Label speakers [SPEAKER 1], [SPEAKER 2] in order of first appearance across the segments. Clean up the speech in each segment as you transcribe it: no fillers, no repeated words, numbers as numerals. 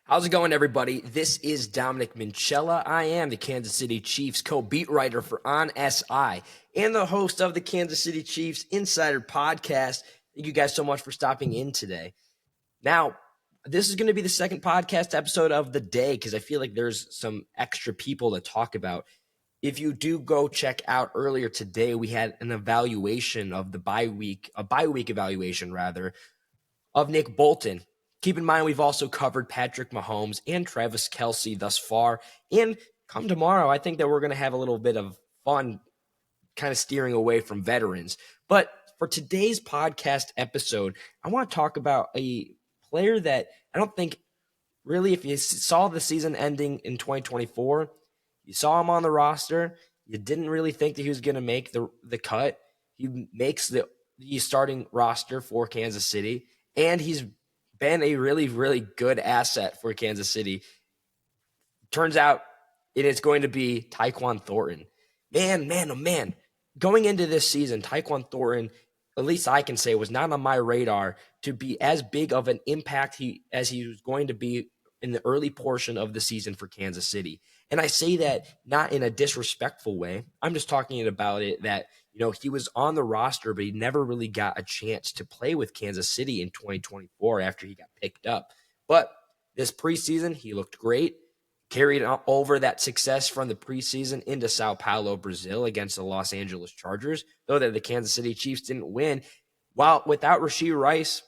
[SPEAKER 1] How's it going, everybody? This is Dominic Minchella. I am the Kansas City Chiefs co-beat writer for On SI and the host of the Kansas City Chiefs Insider Podcast. Thank you guys so much for stopping in today. Now, this is going to be the second podcast episode of the day because I feel like there's some extra people to talk about. If you do go check out earlier today, we had an evaluation of the bye week evaluation rather, of Nick Bolton. Keep in mind, we've also covered Patrick Mahomes and Travis Kelce thus far. And come tomorrow, I think that we're going to have a little bit of fun kind of steering away from veterans. But for today's podcast episode, I want to talk about a player that I don't think really, if you saw the season ending in 2024, you saw him on the roster, you didn't really think that he was going to make the cut. He makes the starting roster for Kansas City, and he's been a really, really good asset for Kansas City. Turns out it is going to be Tyquan Thornton. Man. Going into this season, Tyquan Thornton, at least I can say, was not on my radar to be as big of an impact as he was going to be in the early portion of the season for Kansas City. And I say that not in a disrespectful way. I'm just talking about it that, he was on the roster, but he never really got a chance to play with Kansas City in 2024 after he got picked up. But this preseason, he looked great, carried over that success from the preseason into Sao Paulo, Brazil against the Los Angeles Chargers, though that the Kansas City Chiefs didn't win. While without Rashee Rice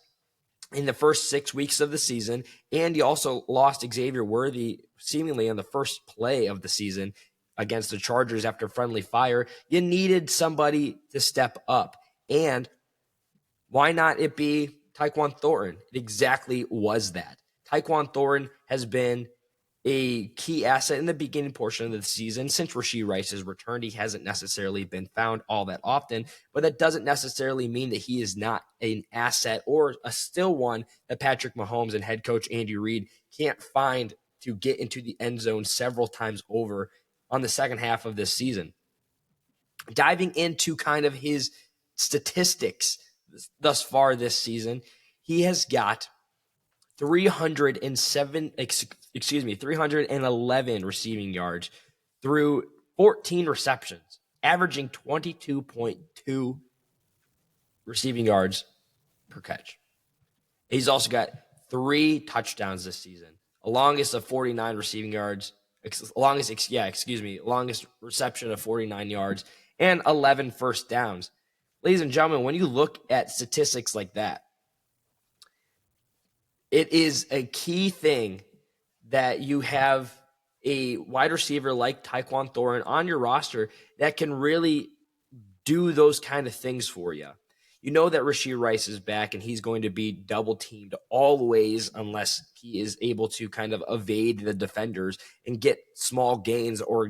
[SPEAKER 1] in the first 6 weeks of the season, and he also lost Xavier Worthy seemingly on the first play of the season against the Chargers after friendly fire. You needed somebody to step up. And why not it be Tyquan Thornton? It exactly was that. Tyquan Thornton has been a key asset in the beginning portion of the season. Since Rashee Rice has returned, he hasn't necessarily been found all that often, but that doesn't necessarily mean that he is not an asset or a still one that Patrick Mahomes and head coach Andy Reid can't find to get into the end zone several times over on the second half of this season. Diving into kind of his statistics thus far this season, he has got 311 receiving yards through 14 receptions, averaging 22.2 receiving yards per catch. He's also got 3 touchdowns this season, a longest of 49 receiving yards, longest reception of 49 yards, and 11 first downs. Ladies and gentlemen, when you look at statistics like that, it is a key thing that you have a wide receiver like Tyquan Thornton on your roster that can really do those kind of things for you. You know that Rashee Rice is back and he's going to be double teamed always unless he is able to kind of evade the defenders and get small gains or,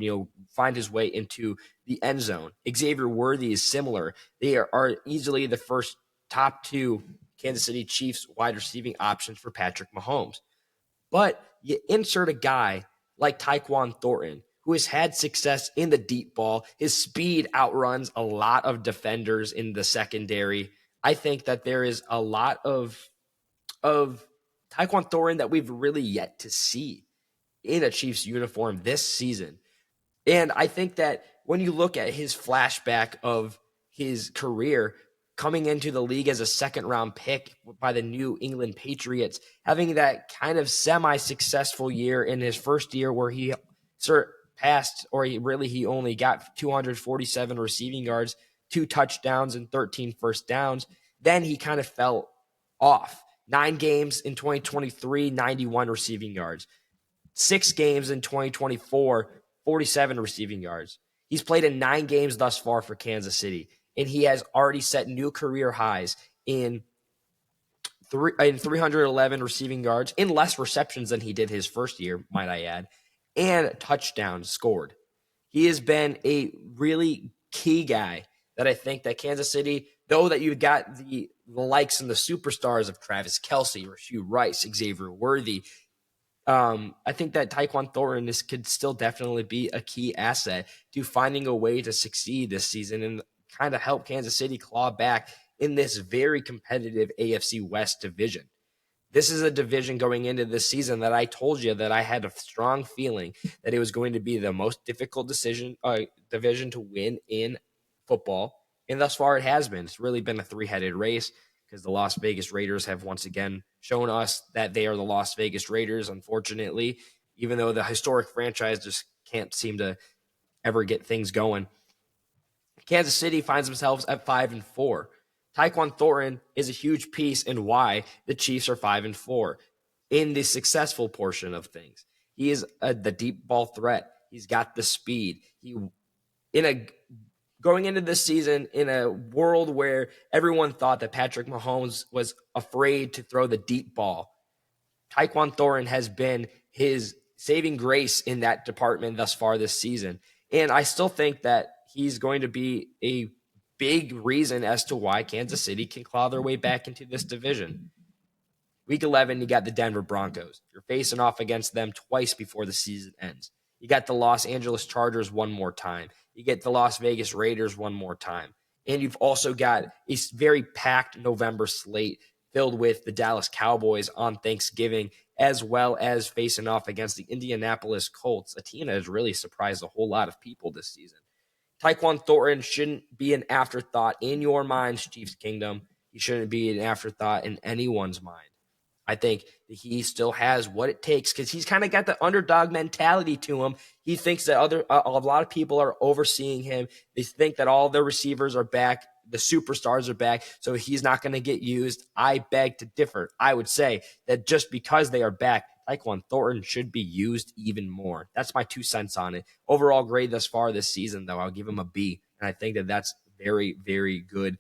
[SPEAKER 1] find his way into the end zone. Xavier Worthy is similar. They are easily the first top 2 Kansas City Chiefs wide receiving options for Patrick Mahomes. But you insert a guy like Tyquan Thornton, who has had success in the deep ball. His speed outruns a lot of defenders in the secondary. I think that there is a lot of Tyquan Thornton that we've really yet to see in a Chiefs uniform this season. And I think that when you look at his flashback of his career, coming into the league as a second-round pick by the New England Patriots, having that kind of semi-successful year in his first year where he surpassed, or he only got 247 receiving yards, 2 touchdowns, and 13 first downs. Then he kind of fell off. 9 games in 2023, 91 receiving yards. 6 games in 2024, 47 receiving yards. He's played in 9 games thus far for Kansas City, and he has already set new career highs in 311 receiving yards, in less receptions than he did his first year, might I add, and touchdowns scored. He has been a really key guy that I think that Kansas City, though that you've got the likes and the superstars of Travis Kelce, Rashee Rice, Xavier Worthy, I think that Tyquan Thornton could still definitely be a key asset to finding a way to succeed this season and kind of help Kansas City claw back in this very competitive AFC West division. This is a division going into this season that I told you that I had a strong feeling that it was going to be the most difficult division to win in football. And thus far it has been. It's really been a three-headed race because the Las Vegas Raiders have once again shown us that they are the Las Vegas Raiders, unfortunately, even though the historic franchise just can't seem to ever get things going. Kansas City finds themselves at 5-4. Tyquan Thornton is a huge piece in why the Chiefs are 5-4 in the successful portion of things. He is the deep ball threat. He's got the speed. Going into this season in a world where everyone thought that Patrick Mahomes was afraid to throw the deep ball, Tyquan Thornton has been his saving grace in that department thus far this season. And I still think that he's going to be a big reason as to why Kansas City can claw their way back into this division. Week 11, you got the Denver Broncos. You're facing off against them twice before the season ends. You got the Los Angeles Chargers one more time. You get the Las Vegas Raiders one more time. And you've also got a very packed November slate filled with the Dallas Cowboys on Thanksgiving, as well as facing off against the Indianapolis Colts, a team that has really surprised a whole lot of people this season. Tyquan Thornton shouldn't be an afterthought in your minds, Chiefs Kingdom. He shouldn't be an afterthought in anyone's mind. I think that he still has what it takes because he's kind of got the underdog mentality to him. He thinks that a lot of people are overseeing him. They think that all their receivers are back, the superstars are back, so he's not going to get used. I beg to differ. I would say that just because they are back, Tyquan Thornton should be used even more. That's my 2 cents on it. Overall grade thus far this season, though, I'll give him a B, and I think that that's very, very good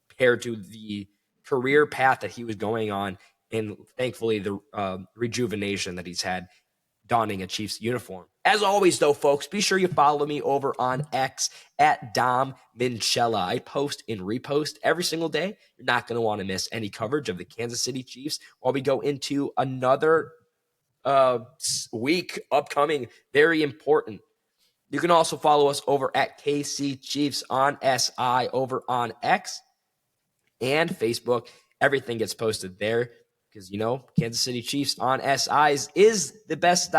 [SPEAKER 1] compared to the career path that he was going on. And thankfully, the rejuvenation that he's had donning a Chiefs uniform. As always, though, folks, be sure you follow me over on X at Dom Minchella. I post and repost every single day. You're not going to want to miss any coverage of the Kansas City Chiefs while we go into another week upcoming. Very important. You can also follow us over at KC Chiefs on SI over on X and Facebook. Everything gets posted there. Because, Kansas City Chiefs on SIs is the best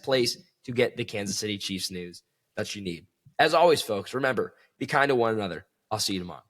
[SPEAKER 1] place to get the Kansas City Chiefs news that you need. As always, folks, remember, be kind to one another. I'll see you tomorrow.